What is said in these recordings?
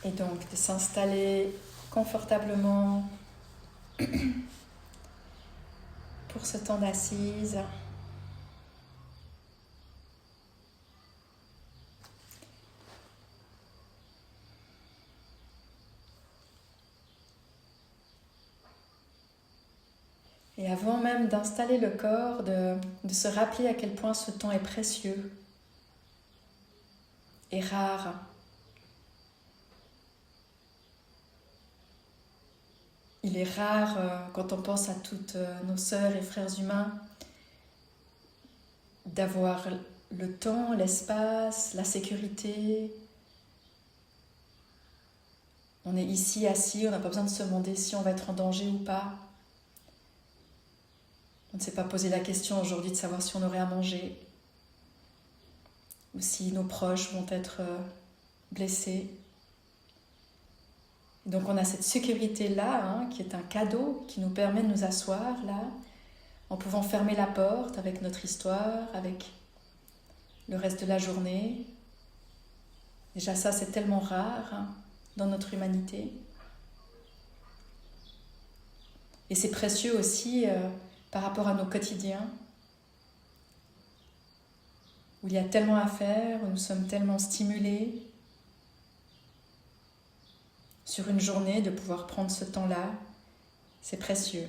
Et donc de s'installer confortablement pour ce temps d'assise. Et avant même d'installer le corps, de se rappeler à quel point ce temps est précieux et rare. Il est rare, quand on pense à toutes nos sœurs et frères humains, d'avoir le temps, l'espace, la sécurité. On est ici assis, on n'a pas besoin de se demander si on va être en danger ou pas. On ne s'est pas posé la question aujourd'hui de savoir si on aurait à manger ou si nos proches vont être blessés. Donc on a cette sécurité-là, qui est un cadeau qui nous permet de nous asseoir là, en pouvant fermer la porte avec notre histoire, avec le reste de la journée. Déjà ça, c'est tellement rare dans notre humanité. Et c'est précieux aussi par rapport à nos quotidiens, où il y a tellement à faire, où nous sommes tellement stimulés. Sur une journée, de pouvoir prendre ce temps-là, c'est précieux.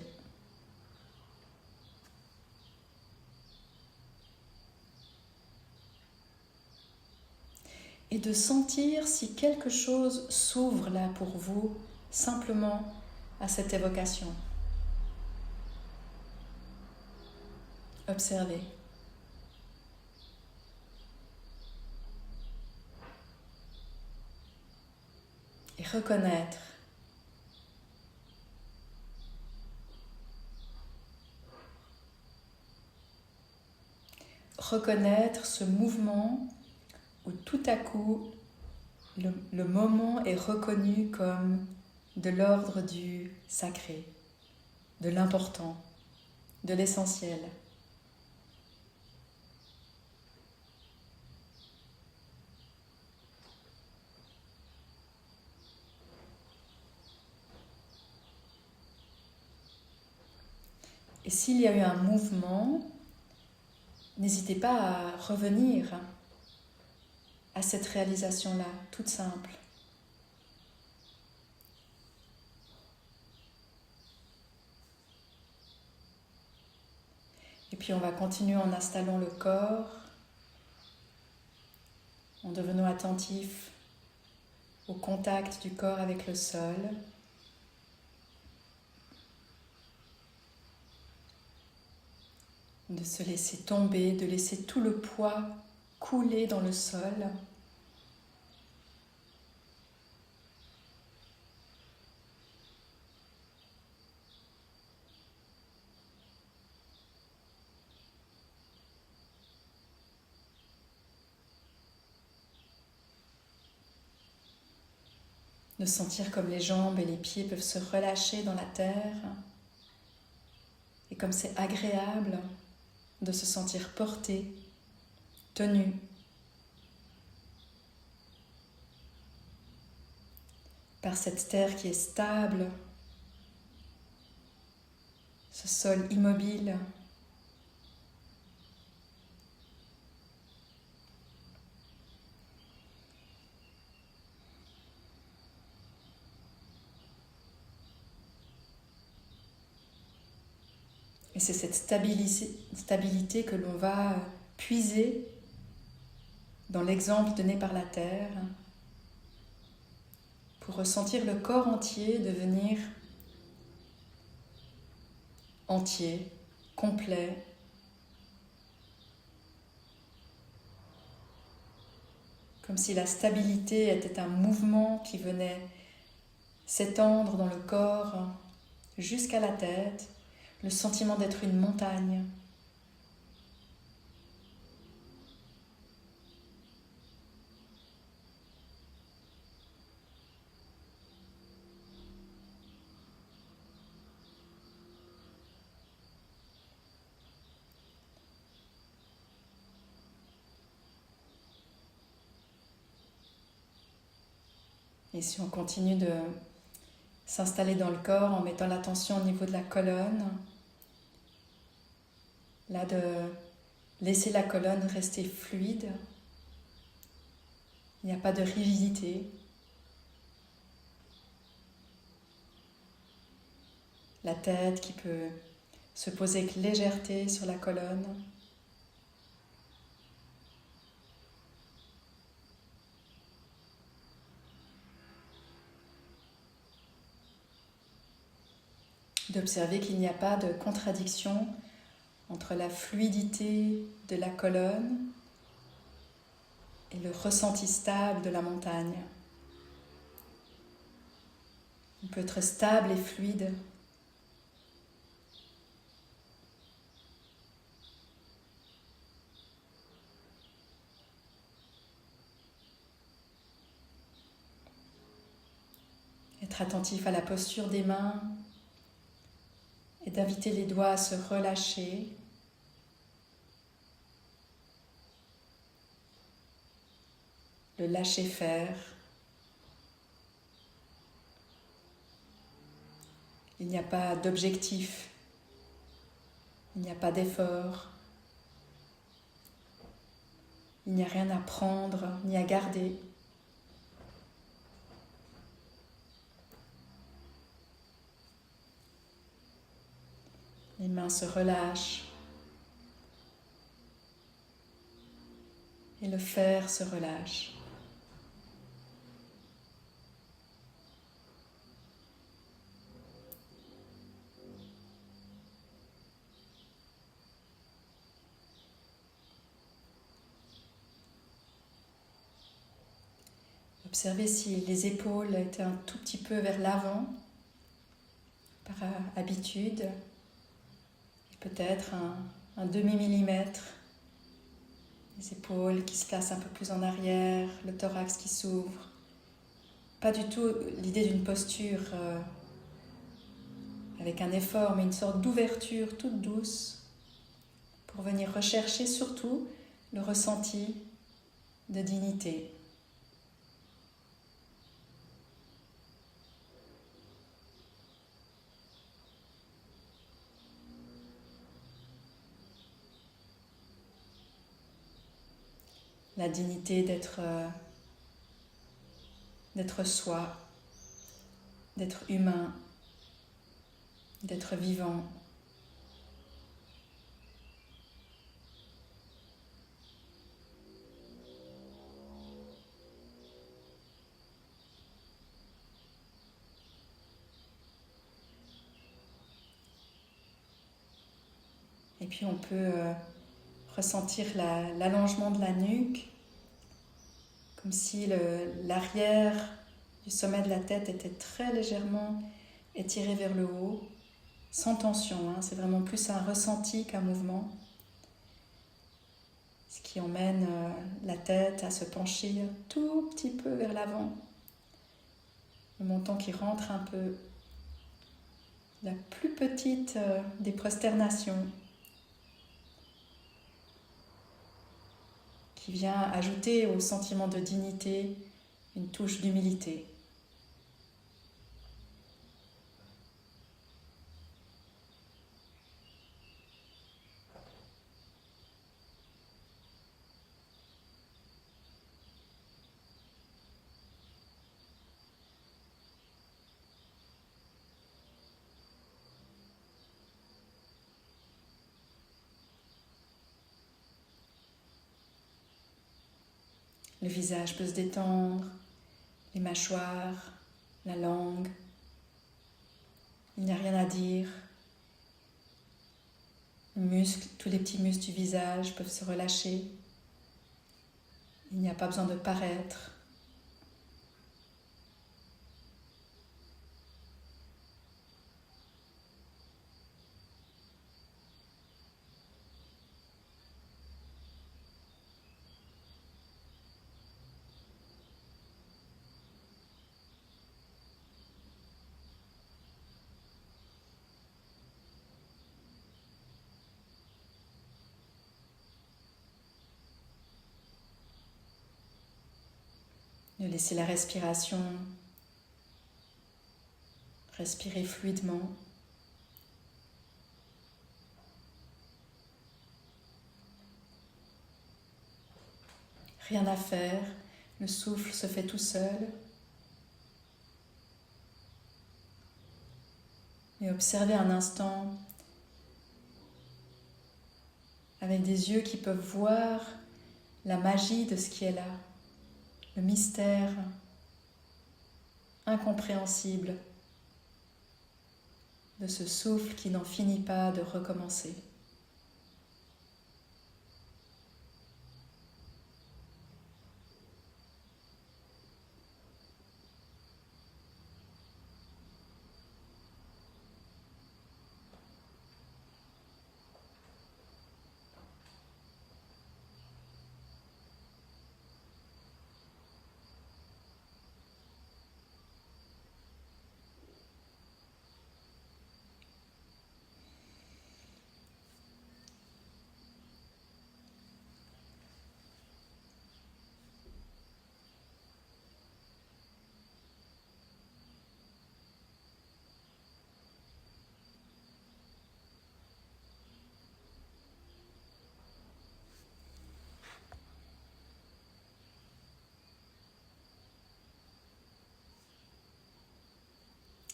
Et de sentir si quelque chose s'ouvre là pour vous, simplement à cette évocation. Observez. Et reconnaître. Reconnaître ce mouvement où tout à coup, le moment est reconnu comme de l'ordre du sacré, de l'important, de l'essentiel. Et s'il y a eu un mouvement, n'hésitez pas à revenir à cette réalisation-là, toute simple. Et puis on va continuer en installant le corps, en devenant attentif au contact du corps avec le sol. De se laisser tomber, de laisser tout le poids couler dans le sol. De sentir comme les jambes et les pieds peuvent se relâcher dans la terre. Et comme c'est agréable de se sentir porté, tenu. Par cette terre qui est stable, ce sol immobile. Et c'est cette stabilité que l'on va puiser dans l'exemple donné par la terre pour ressentir le corps entier devenir entier, complet. Comme si la stabilité était un mouvement qui venait s'étendre dans le corps jusqu'à la tête, le sentiment d'être une montagne. Et si on continue de s'installer dans le corps en mettant l'attention au niveau de la colonne, là de laisser la colonne rester fluide, il n'y a pas de rigidité. La tête qui peut se poser avec légèreté sur la colonne. D'observer qu'il n'y a pas de contradiction entre la fluidité de la colonne et le ressenti stable de la montagne. On peut être stable et fluide. Être attentif à la posture des mains et d'inviter les doigts à se relâcher. Le lâcher faire. Il n'y a pas d'objectif, il n'y a pas d'effort, il n'y a rien à prendre ni à garder. Les mains se relâchent et le faire se relâche. Observez si les épaules étaient un tout petit peu vers l'avant, par habitude, et peut-être un demi-millimètre. Les épaules qui se placent un peu plus en arrière, le thorax qui s'ouvre. Pas du tout l'idée d'une posture avec un effort, mais une sorte d'ouverture toute douce pour venir rechercher surtout le ressenti de dignité. La dignité d'être soi, d'être humain, d'être vivant. Et puis on peut ressentir l'allongement de la nuque, comme si l'arrière du sommet de la tête était très légèrement étiré vers le haut, sans tension, hein. C'est vraiment plus un ressenti qu'un mouvement, ce qui emmène la tête à se pencher un tout petit peu vers l'avant, le menton qui rentre un peu, la plus petite des prosternations, qui vient ajouter au sentiment de dignité une touche d'humilité. Le visage peut se détendre, les mâchoires, la langue. Il n'y a rien à dire. Les muscles, tous les petits muscles du visage peuvent se relâcher. Il n'y a pas besoin de paraître. De laisser la respiration Respirez fluidement. Rien à faire, le souffle se fait tout seul. Et observez un instant avec des yeux qui peuvent voir la magie de ce qui est là, le mystère incompréhensible de ce souffle qui n'en finit pas de recommencer.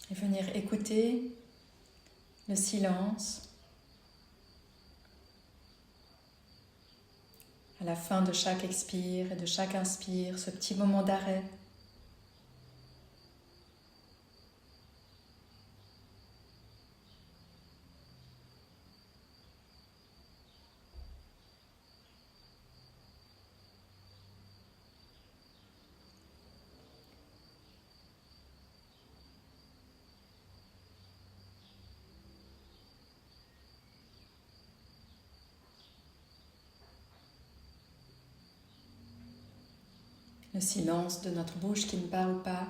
Et venir écouter le silence à la fin de chaque expire et de chaque inspire, ce petit moment d'arrêt. Le silence de notre bouche qui ne parle pas.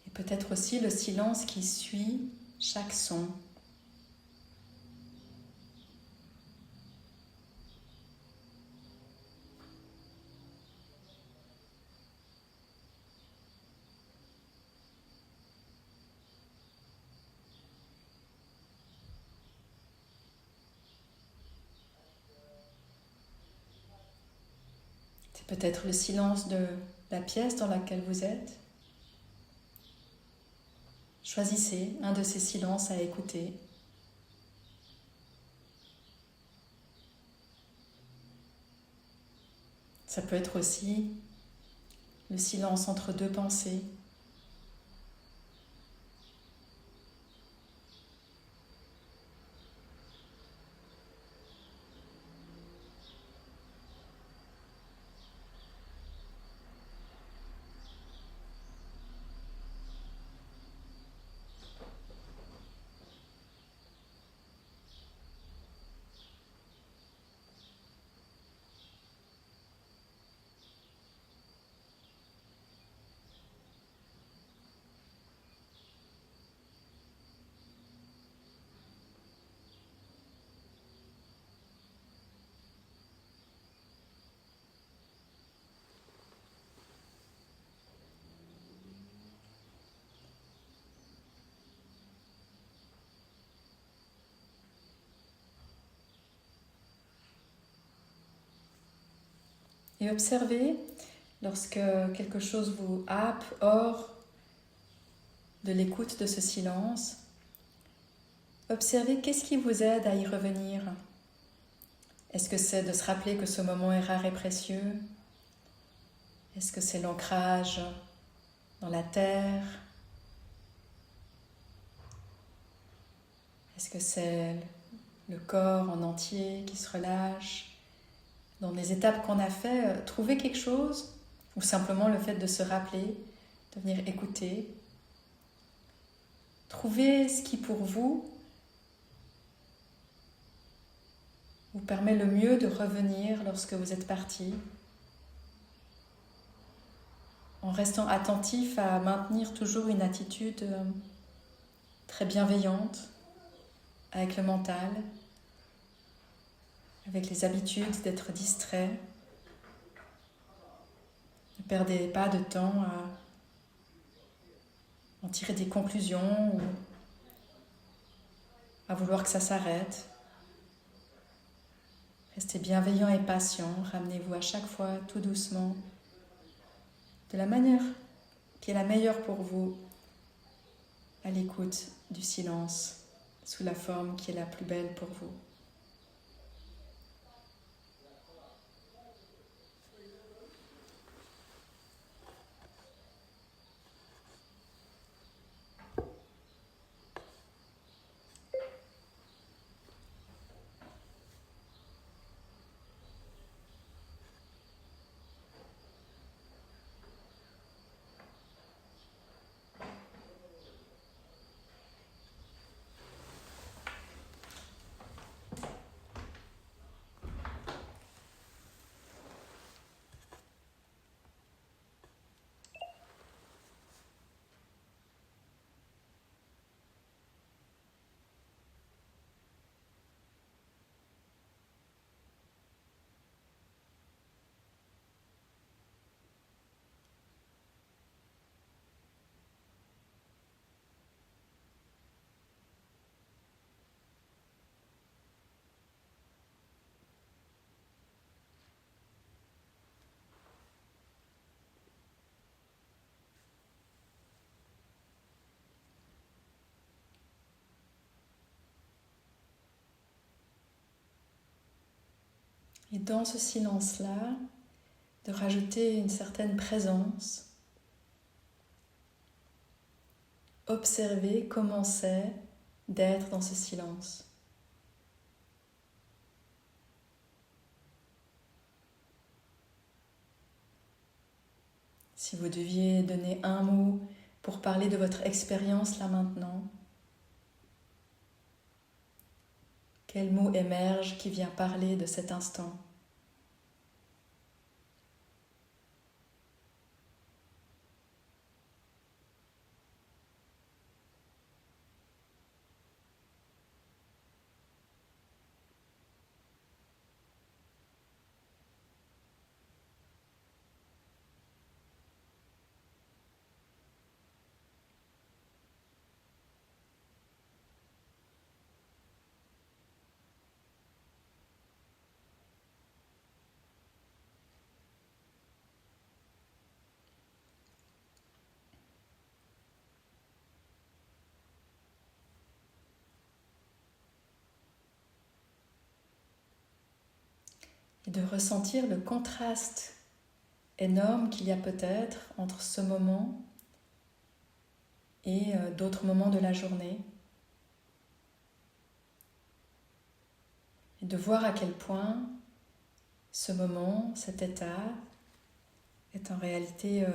Et peut-être aussi le silence qui suit chaque son. C'est peut-être le silence de la pièce dans laquelle vous êtes. Choisissez un de ces silences à écouter. Ça peut être aussi le silence entre deux pensées. Et observez lorsque quelque chose vous happe hors de l'écoute de ce silence. Observez qu'est-ce qui vous aide à y revenir. Est-ce que c'est de se rappeler que ce moment est rare et précieux? Est-ce que c'est l'ancrage dans la terre? Est-ce que c'est le corps en entier qui se relâche? Dans les étapes qu'on a fait, trouver quelque chose, ou simplement le fait de se rappeler, de venir écouter. Trouvez ce qui pour vous permet le mieux de revenir lorsque vous êtes parti, en restant attentif à maintenir toujours une attitude très bienveillante avec le mental, avec les habitudes d'être distrait. Ne perdez pas de temps à en tirer des conclusions ou à vouloir que ça s'arrête. Restez bienveillant et patient, ramenez-vous à chaque fois tout doucement, de la manière qui est la meilleure pour vous, à l'écoute du silence, sous la forme qui est la plus belle pour vous. Et dans ce silence-là, de rajouter une certaine présence. Observez comment c'est d'être dans ce silence. Si vous deviez donner un mot pour parler de votre expérience là maintenant, quel mot émerge qui vient parler de cet instant ? Et de ressentir le contraste énorme qu'il y a peut-être entre ce moment et d'autres moments de la journée. Et de voir à quel point ce moment, cet état, est en réalité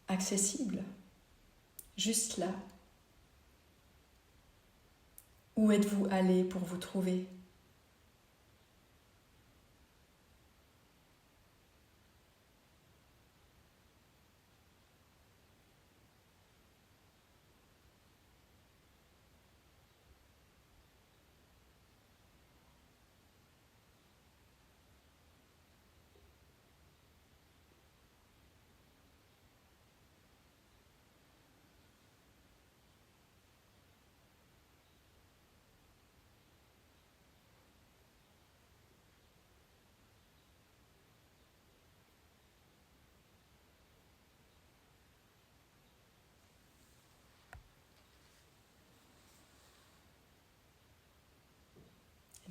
accessible, juste là. Où êtes-vous allé pour vous trouver ?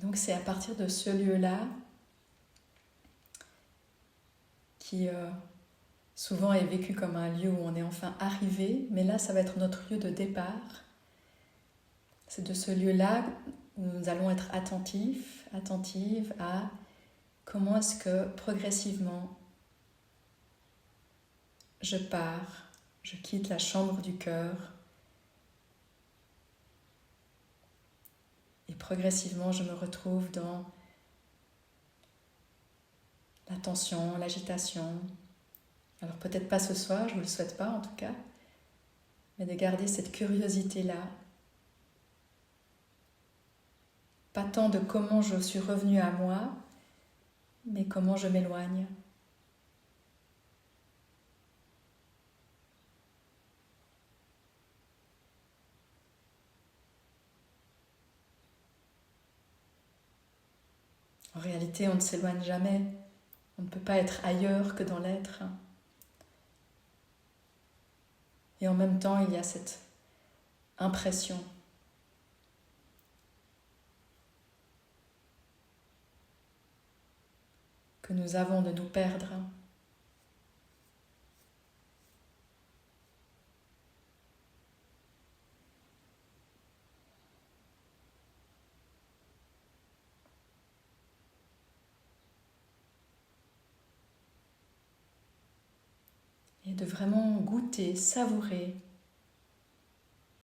Donc c'est à partir de ce lieu-là qui souvent est vécu comme un lieu où on est enfin arrivé, mais là ça va être notre lieu de départ. C'est de ce lieu-là où nous allons être attentifs, attentives à comment est-ce que progressivement je pars, je quitte la chambre du cœur et progressivement je me retrouve dans la tension, l'agitation. Alors peut-être pas ce soir, je ne vous le souhaite pas en tout cas, mais de garder cette curiosité-là. Pas tant de comment je suis revenue à moi, mais comment je m'éloigne. En réalité, on ne s'éloigne jamais. On ne peut pas être ailleurs que dans l'être. Et en même temps, il y a cette impression que nous avons de nous perdre. Et de vraiment goûter, savourer